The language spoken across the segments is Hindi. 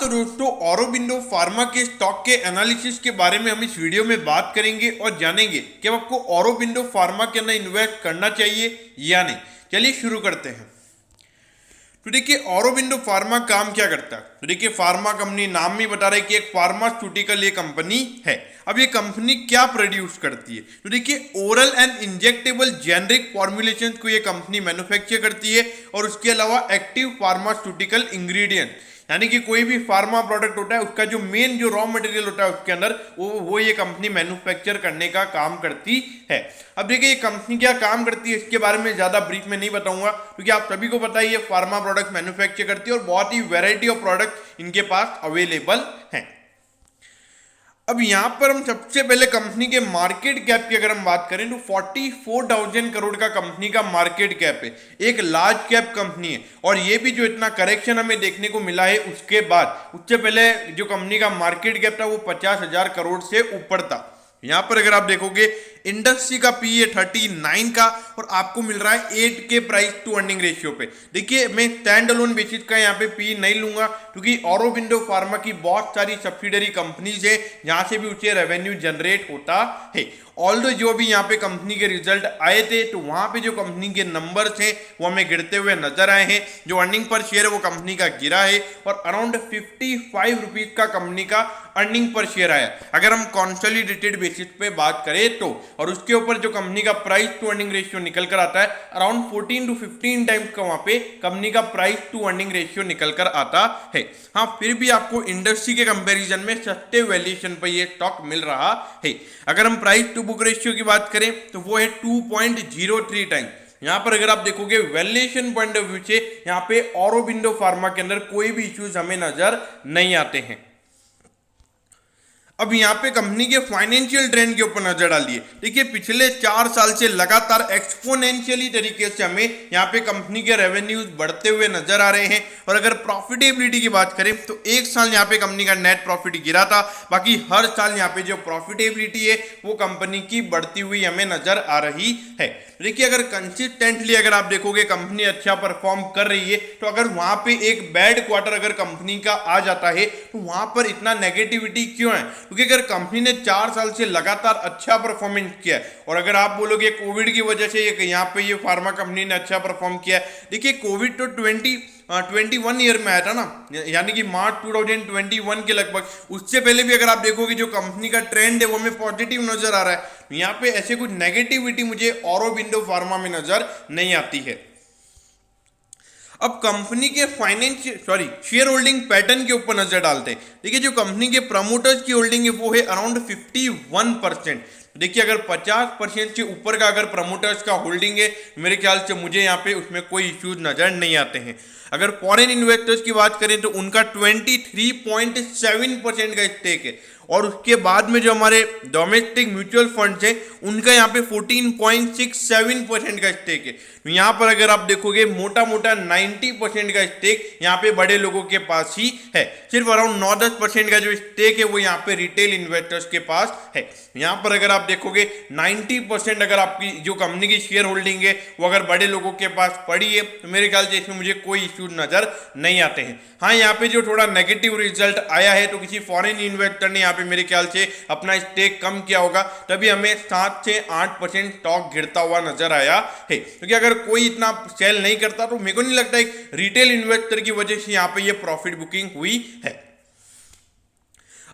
तो दोस्तों ऑरोबिंदो फार्मा के स्टॉक के एनालिसिस के बारे में हम इस वीडियो में बात करेंगे और जानेंगे कि अब आपको ऑरोबिंदो फार्मा के अंदर इन्वेस्ट करना चाहिए या नहीं। चलिए शुरू करते हैं। तो देखिए ऑरोबिंदो फार्मा काम क्या करता है। तो देखिए फार्मा कंपनी नाम में बता रहा है कि एक फार्मास्यूटिकल ये कंपनी है। अब ये कंपनी क्या प्रोड्यूस करती है, तो देखिए oral and injectable generic formulation को ये कंपनी मैन्युफैक्चर करती है और उसके अलावा एक्टिव फार्मास्यूटिकल इंग्रेडिएंट यानी कि कोई भी फार्मा प्रोडक्ट होता है उसका जो मेन जो रॉ मटेरियल होता है उसके अंदर वो ये कंपनी मैन्युफैक्चर करने का काम करती है। अब देखिए ये कंपनी क्या काम करती है इसके बारे में ज़्यादा ब्रीफ में नहीं बताऊंगा क्योंकि आप सभी को पता है ये फार्मा प्रोडक्ट मैन्युफैक्चर करती है और बहुत ही वैरायटी ऑफ प्रोडक्ट इनके पास अवेलेबल हैं। अब यहां पर हम सबसे पहले कंपनी के मार्केट कैप की अगर हम बात करें तो 44,000 करोड़ का कंपनी का मार्केट कैप है। एक लार्ज कैप कंपनी है और ये भी जो इतना करेक्शन हमें देखने को मिला है उसके बाद उससे पहले जो कंपनी का मार्केट कैप था वो 50,000 करोड़ से ऊपर था। यहां पर अगर आप देखोगे इंडस्ट्री का पी है 39 का और आपको मिल रहा है 8 के प्राइस टू अर्निंग रेशियो पे। देखिए मैं स्टैंड अलोन बेसिस का यहाँ पे पी नहीं लूंगा क्योंकि ऑरोबिंदो फार्मा की बहुत सारी सब्सिडरी कंपनीज है जहां से भी उसे रेवेन्यू जनरेट होता है। ऑल्दो जो भी यहाँ पे कंपनी के रिजल्ट आए थे तो वहां पे जो कंपनी के नंबर्स हैं वो हमें गिरते हुए नजर आए हैं। जो अर्निंग पर शेयर है वो कंपनी का गिरा है और अराउंड 55 रुपीज का कंपनी का अर्निंग पर शेयर आया अगर हम कॉन्सोलिडेटेड बेसिस पे बात करें तो। और उसके ऊपर जो कंपनी का प्राइस टू अर्निंग रेशियो निकल कर आता है अराउंड 14 to 15 टाइम्स का वहां पे कंपनी का प्राइस टू अर्निंग रेशियो निकल कर आता है। हाँ फिर भी आपको इंडस्ट्री के कंपैरिजन में सस्ते वैल्यूएशन पर ये स्टॉक मिल रहा है। अगर हम प्राइस टू बुक रेशियो की बात करें तो वो है 2.03 टाइम्स। यहां पर अगर आप देखोगे वैल्यूएशन पॉइंट ऑफ व्यू से यहां पे ऑरोबिंदो फार्मा के अंदर कोई भी इश्यूज हमें नजर नहीं आते हैं। अब यहाँ पे कंपनी के फाइनेंशियल ट्रेंड के ऊपर नजर डालिए। देखिए पिछले 4 साल से लगातार एक्सपोनेंशियली तरीके से हमें यहाँ पे कंपनी के रेवेन्यूज बढ़ते हुए नजर आ रहे हैं। और अगर प्रॉफिटेबिलिटी की बात करें तो एक साल यहाँ पे कंपनी का नेट प्रॉफिट गिरा था, बाकी हर साल यहाँ पे जो प्रॉफिटेबिलिटी है वो कंपनी की बढ़ती हुई हमें नजर आ रही है। देखिए अगर कंसिस्टेंटली अगर आप देखोगे कंपनी अच्छा परफॉर्म कर रही है तो अगर वहां पे एक बैड क्वार्टर अगर कंपनी का आ जाता है तो वहां पर इतना नेगेटिविटी क्यों है, क्योंकि अगर कंपनी ने 4 साल से लगातार अच्छा परफॉर्मेंस किया है और अगर आप बोलोगे कोविड की वजह से यहाँ पे ये फार्मा कंपनी ने अच्छा परफॉर्म किया है। देखिए कोविड तो 21 ईयर में आया था ना, यानी कि मार्च 2021 के लगभग। उससे पहले भी अगर आप देखोगे जो कंपनी का ट्रेंड है वो हमें पॉजिटिव नजर आ रहा है। यहाँ पे ऐसे कुछ नेगेटिविटी मुझे ऑरोबिंदो फार्मा में नजर नहीं आती है। अब कंपनी के शेयर होल्डिंग पैटर्न के ऊपर नजर डालते हैं। देखिए जो कंपनी के प्रमोटर्स की होल्डिंग है वो है अराउंड 51%। देखिए अगर 50% से ऊपर का अगर प्रमोटर्स का होल्डिंग है मेरे ख्याल से मुझे यहाँ पे उसमें कोई इश्यूज नजर नहीं आते हैं। अगर फॉरेन इन्वेस्टर्स की बात करें तो उनका 23.7% का स्टेक है और उसके बाद में जो हमारे डोमेस्टिक म्यूचुअल फंड्स हैं उनका यहाँ पे 14.67% का स्टेक है। यहाँ पर अगर आप देखोगे मोटा मोटा 90% का स्टेक यहाँ पे बड़े लोगों के पास ही है। सिर्फ अराउंड 9-10% का जो स्टेक है वो यहाँ पे रिटेल इन्वेस्टर्स के पास है। यहाँ पर अगर आप देखोगे 90% अगर आपकी जो कंपनी की शेयर होल्डिंग है वो अगर बड़े लोगों के पास पड़ी है तो मेरे ख्याल से इसमें मुझे कोई इश्यू नजर नहीं आते हैं। हाँ यहाँ पे जो थोड़ा नेगेटिव रिजल्ट आया है तो किसी फॉरेन इन्वेस्टर ने यहाँ पे मेरे ख्याल से अपना स्टेक कम किया होगा, तभी हमें 7 से 8% स्टॉक गिरता हुआ नजर आया है। क्योंकि अगर कोई इतना सेल नहीं करता तो मेरे को नहीं लगता एक रिटेल इन्वेस्टर की वजह से यहाँ पे ये प्रॉफिट बुकिंग हुई है।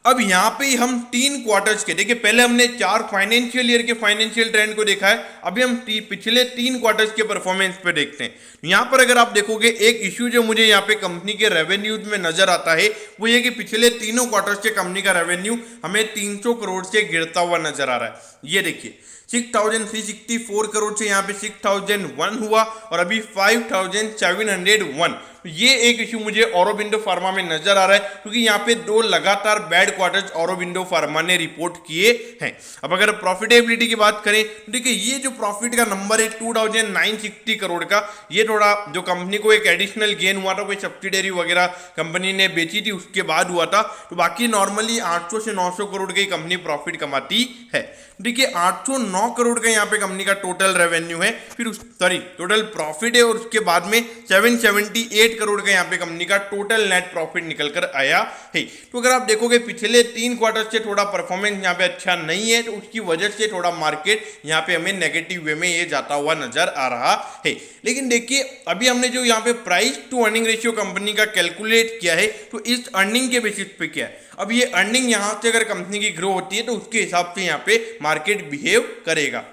अब यहाँ पे हम 3 क्वार्टर्स के देखिए, पहले हमने 4 फाइनेंशियल ईयर के फाइनेंशियल ट्रेंड को देखा है, अभी हम पिछले 3 क्वार्टर्स के परफॉर्मेंस पे देखते हैं। यहाँ पर अगर आप देखोगे एक इश्यू जो मुझे यहाँ पे कंपनी के रेवेन्यूज में नजर आता है वो ये कि पिछले तीनों क्वार्टर्स से कंपनी का रेवेन्यू हमें 300 करोड़ से गिरता हुआ नजर आ रहा है। ये देखिए 6,364 करोड़ से यहाँ पे 6,001 हुआ और अभी 5,701। ये एक इश्यू मुझे ऑरोबिंदो फार्मा में नजर आ रहा है क्योंकि यहाँ पे 2 लगातार बैड क्वार्टर्स ऑरोबिंदो फार्मा ने रिपोर्ट किए हैं। अब अगर प्रॉफिटेबिलिटी की बात करें तो देखिए ये जो प्रॉफिट का नंबर है 2,960 करोड़ का, ये थोड़ा जो कंपनी को एक एडिशनल गेन हुआ था, कोई सब्सिडरी वगैरह कंपनी ने बेची थी उसके बाद हुआ था, तो बाकी नॉर्मली 800 से 900 करोड़ की कंपनी प्रॉफिट कमाती है। देखिए 809 करोड़ का यहाँ पे कंपनी का टोटल रेवेन्यू है, फिर टोटल प्रॉफिट है और उसके बाद में 778 68 करोड़ का यहाँ पे कंपनी का टोटल नेट प्रॉफिट निकल कर आया है। तो अगर आप देखोगे पिछले 3 क्वार्टर से थोड़ा परफॉर्मेंस यहाँ पे अच्छा नहीं है, तो उसकी वजह से थोड़ा मार्केट यहाँ पे हमें नेगेटिव वे में ये जाता हुआ नजर आ रहा है। लेकिन देखिए अभी हमने जो यहाँ पे price to earning ratio company का कैलकुलेट किया है, तो इस अर्निंग के बेसिस पे क्या है, अब ये अर्निंग यहाँ से अगर कंपनी की ग्रो होती है तो उसके हिसाब से यहाँ पे मार्केट बिहेव करेगा।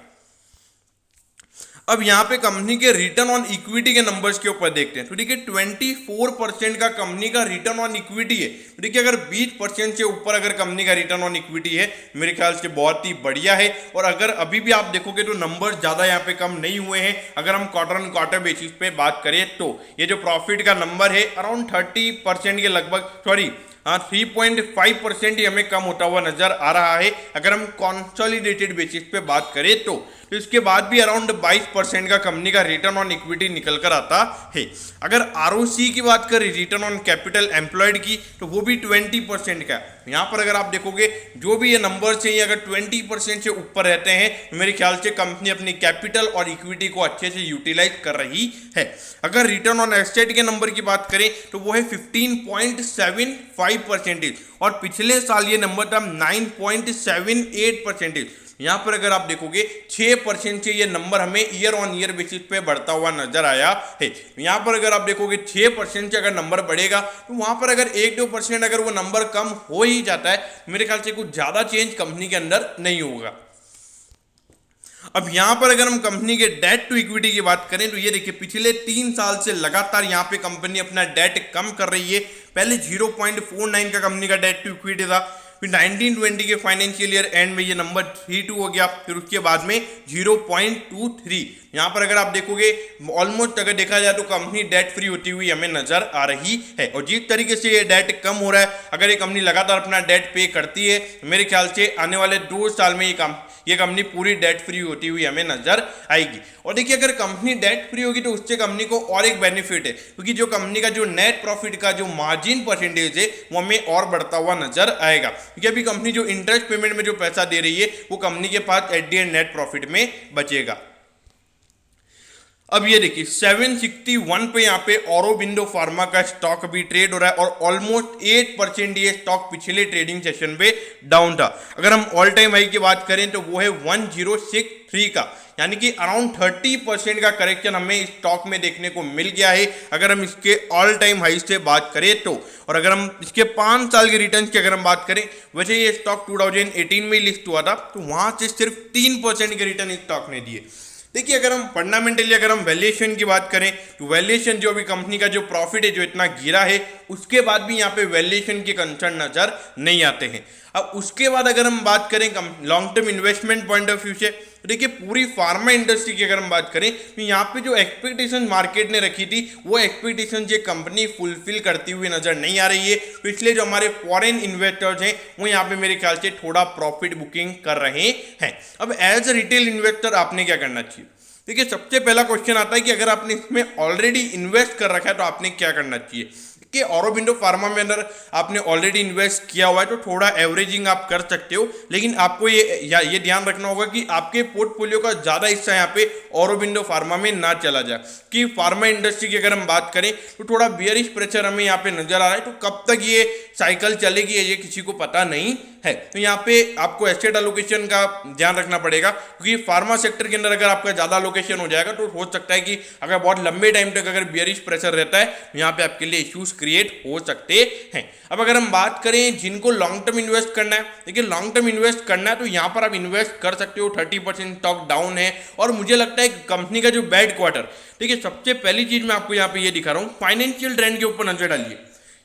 अब यहाँ पे कंपनी के रिटर्न ऑन इक्विटी के नंबर्स के ऊपर देखते हैं। तो देखिए 24% का कंपनी का रिटर्न ऑन इक्विटी है। तो देखिए अगर 20% से ऊपर अगर कंपनी का रिटर्न ऑन इक्विटी है, मेरे ख्याल से बहुत ही बढ़िया है। और अगर अभी भी आप देखोगे तो नंबर ज्यादा यहाँ पे कम नहीं हुए हैं। अगर हम क्वार्टर ऑन क्वार्टर बेसिस पे बात करें तो ये जो प्रॉफिट का नंबर है अराउंड 30% के लगभग, सॉरी 3.5% ही हमें कम होता हुआ नजर आ रहा है अगर हम कॉन्सोलिडेटेड बेसिस पे बात करें तो। इसके बाद भी अराउंड 22% का कंपनी का रिटर्न ऑन इक्विटी निकल कर आता है। अगर आरओसी की बात करें, रिटर्न ऑन कैपिटल एम्प्लॉयड की, तो वो भी 20% का है। यहाँ पर अगर आप देखोगे जो भी ये नंबर्स हैं, अगर 20% से ऊपर रहते हैं तो मेरे ख्याल से कंपनी अपनी कैपिटल और इक्विटी को अच्छे से यूटिलाइज कर रही है। अगर रिटर्न ऑन एसेट के नंबर की बात करें तो वो है 15.75% और पिछले साल ये नंबर था 9.78%। यहाँ पर अगर आप देखोगे 6% से ये नंबर हमें ईयर ऑन ईयर बेसिस पे बढ़ता हुआ नजर आया है। यहाँ पर अगर आप देखोगे 6% से अगर नंबर बढ़ेगा तो वहां पर अगर 1-2% अगर वो नंबर कम हो ही जाता है, मेरे ख्याल से कुछ ज्यादा चेंज कंपनी के अंदर नहीं होगा। अब यहां पर अगर हम कंपनी के डेट टू इक्विटी की बात करें तो ये देखिए पिछले 3 साल से लगातार यहां पे कंपनी अपना डेट कम कर रही है। पहले 0.49 का कंपनी का डेट टू इक्विटी था, फिर 19-20 के फाइनेंशियल ईयर एंड में ये नंबर 3.2 हो गया, फिर उसके बाद में 0.23। यहाँ पर अगर आप देखोगे ऑलमोस्ट अगर देखा जाए तो कंपनी डेट फ्री होती हुई हमें नजर आ रही है। और जिस तरीके से ये डेट कम हो रहा है, अगर ये कंपनी लगातार अपना डेट पे करती है, मेरे ख्याल से आने वाले 2 साल में ये कंपनी पूरी डेट फ्री होती हुई हमें नजर आएगी। और देखिए अगर कंपनी डेट फ्री होगी तो उससे कंपनी को और एक बेनिफिट है, क्योंकि जो कंपनी का जो नेट प्रॉफिट का जो मार्जिन परसेंटेज है वो हमें और बढ़ता हुआ नजर आएगा, क्योंकि अभी कंपनी जो इंटरेस्ट पेमेंट में जो पैसा दे रही है वो कंपनी के पास at the end net profit में बचेगा। अब ये देखिए 761 पे यहाँ पे ऑरोबिंदो फार्मा का स्टॉक अभी ट्रेड हो रहा है और ऑलमोस्ट 8% ये स्टॉक पिछले ट्रेडिंग सेशन पे डाउन था। अगर हम ऑल टाइम हाई की बात करें तो वो है 1063 का, यानी कि अराउंड 30% का करेक्शन हमें स्टॉक में देखने को मिल गया है अगर हम इसके ऑल टाइम हाई से बात करें तो। और अगर हम इसके 5 साल के रिटर्न की अगर हम बात करें, वैसे ये स्टॉक 2018 में लिस्ट हुआ था तो वहां से सिर्फ 3% के रिटर्न स्टॉक ने दिए। देखिए अगर हम फंडामेंटली अगर हम वैल्यूएशन की बात करें तो वैल्यूएशन जो भी कंपनी का जो प्रॉफिट है जो इतना गिरा है, उसके बाद भी यहाँ पे वैल्यूएशन के कंसर्न नजर नहीं आते हैं। अब उसके बाद अगर हम बात करें long term investment point of view से, तो देखिए पूरी फार्मा इंडस्ट्री की अगर हम बात करें तो यहाँ पे जो एक्सपेक्टेशन मार्केट ने रखी थी वो एक्सपेक्टेशन ये कंपनी फुलफिल करती हुई नजर नहीं आ रही है। तो इसलिए जो हमारे फॉरेन इन्वेस्टर्स हैं वो यहाँ पे मेरे ख्याल से थोड़ा प्रॉफिट बुकिंग कर रहे हैं। अब एज अ रिटेल इन्वेस्टर आपने क्या करना चाहिए? देखिए सबसे पहला क्वेश्चन आता है कि अगर आपने इसमें ऑलरेडी इन्वेस्ट कर रखा है तो आपने क्या करना चाहिए। कि ऑरोबिंदो फार्मा में अंदर आपने ऑलरेडी इन्वेस्ट किया हुआ है तो थोड़ा एवरेजिंग आप कर सकते हो, लेकिन आपको ये ध्यान रखना होगा कि आपके पोर्टफोलियो का ज़्यादा हिस्सा यहाँ पे ऑरोबिंदो फार्मा में ना चला जाए। कि फार्मा इंडस्ट्री की अगर हम बात करें तो थोड़ा बियरिश प्रेशर हमें यहाँ पे नजर आ रहा है, तो कब तक ये साइकिल चलेगी ये किसी को पता नहीं है। तो यहाँ पे आपको एसेट एलोकेशन का ध्यान रखना पड़ेगा, क्योंकि फार्मा सेक्टर के अंदर अगर आपका ज़्यादा एलोकेशन हो जाएगा तो हो सकता है कि अगर बहुत लंबे टाइम तक अगर बियरिश प्रेशर रहता है तो यहाँ पे आपके लिए इश्यूज क्रिएट हो सकते हैं। अब अगर हम बात करें जिनको लॉन्ग टर्म इन्वेस्ट करना है, देखिए लॉन्ग टर्म इन्वेस्ट करना है तो यहाँ पर आप इन्वेस्ट कर सकते हो। 30% स्टॉक डाउन है और मुझे लगता है कंपनी का जो बैड क्वार्टर, देखिए सबसे पहली चीज मैं आपको यहाँ पे ये दिखा रहा हूँ, फाइनेंशियल ट्रेंड के ऊपर नजर डालिए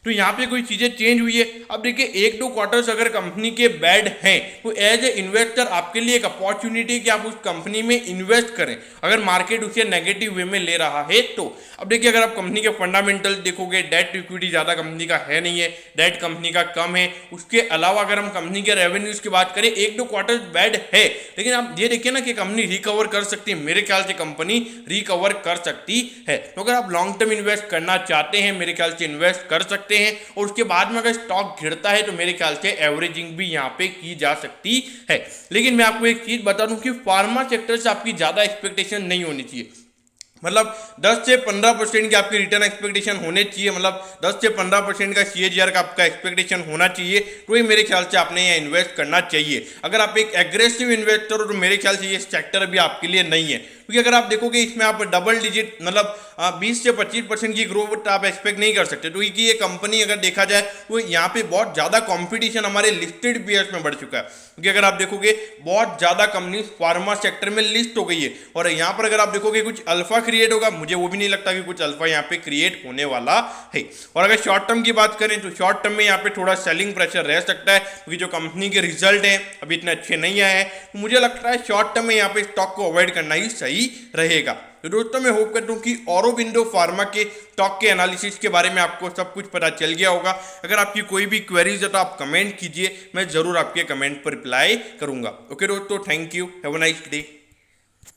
तो यहाँ पे कोई चीजें चेंज हुई है। अब देखिए 1-2 क्वार्टर्स अगर कंपनी के बैड हैं तो एज ए इन्वेस्टर आपके लिए एक अपॉर्चुनिटी कि आप उस कंपनी में इन्वेस्ट करें अगर मार्केट उसे नेगेटिव वे में ले रहा है तो। अब देखिए अगर आप कंपनी के फंडामेंटल देखोगे, डेट इक्विटी ज्यादा कंपनी का है नहीं है, डेट कंपनी का कम है। उसके अलावा अगर हम कंपनी के रेवेन्यूज की बात करें 1-2 क्वार्टर्स बैड है, लेकिन आप ये देखिए ना कि कंपनी रिकवर कर सकती है। मेरे ख्याल से कंपनी रिकवर कर सकती है। तो अगर आप लॉन्ग टर्म इन्वेस्ट करना चाहते हैं मेरे ख्याल से इन्वेस्ट कर सकते हैं। और उसके बाद में अगर स्टॉक गिरता है तो मेरे ख्याल से एवरेजिंग भी यहाँ पे की जा सकती है। लेकिन मैं आपको एक चीज बता दूं कि फार्मा सेक्टर से आपकी ज्यादा एक्सपेक्टेशन नहीं होनी चाहिए। मतलब 10 से 15% की आपकी रिटर्न एक्सपेक्टेशन होने चाहिए, मतलब 10 से 15% का CAGR का आपका एक्सपेक्टेशन होना चाहिए, तो ये मेरे ख्याल से आपने यहाँ इन्वेस्ट करना चाहिए। अगर आप एक एग्रेसिव इन्वेस्टर हो तो मेरे ख्याल से ये सेक्टर भी आपके लिए नहीं है, क्योंकि अगर आप देखोगे इसमें आप डबल डिजिट मतलब 20 से 25% की ग्रोथ आप एक्सपेक्ट नहीं कर सकते, तो क्योंकि ये कंपनी अगर देखा जाए तो यहाँ पे बहुत ज़्यादा कंपटीशन हमारे लिस्टेड पेयर्स में बढ़ चुका है, क्योंकि अगर आप देखोगे बहुत ज़्यादा कंपनी फार्मा सेक्टर में लिस्ट हो गई है, और यहाँ पर अगर आप देखोगे कुछ अल्फा क्रिएट होगा, मुझे वो भी नहीं लगता कि कुछ अल्फा यहाँ पे क्रिएट होने वाला है। और अगर शॉर्ट टर्म की बात करें तो शॉर्ट टर्म में यहाँ पे थोड़ा सेलिंग प्रेशर रह सकता है, क्योंकि जो कंपनी के रिजल्ट हैं अभी इतने अच्छे नहीं आए हैं, तो मुझे लगता है शॉर्ट टर्म में यहाँ पे स्टॉक को अवॉइड करना ही सही रहेगा। तो दोस्तों मैं होप करता हूँ कि ऑरोबिंदो फार्मा के स्टॉक के एनालिसिस के बारे में आपको सब कुछ पता चल गया होगा। अगर आपकी कोई भी क्वेरीज है तो आप कमेंट कीजिए, मैं जरूर आपके कमेंट पर रिप्लाई करूंगा। ओके दोस्तों, thank you, have a nice day.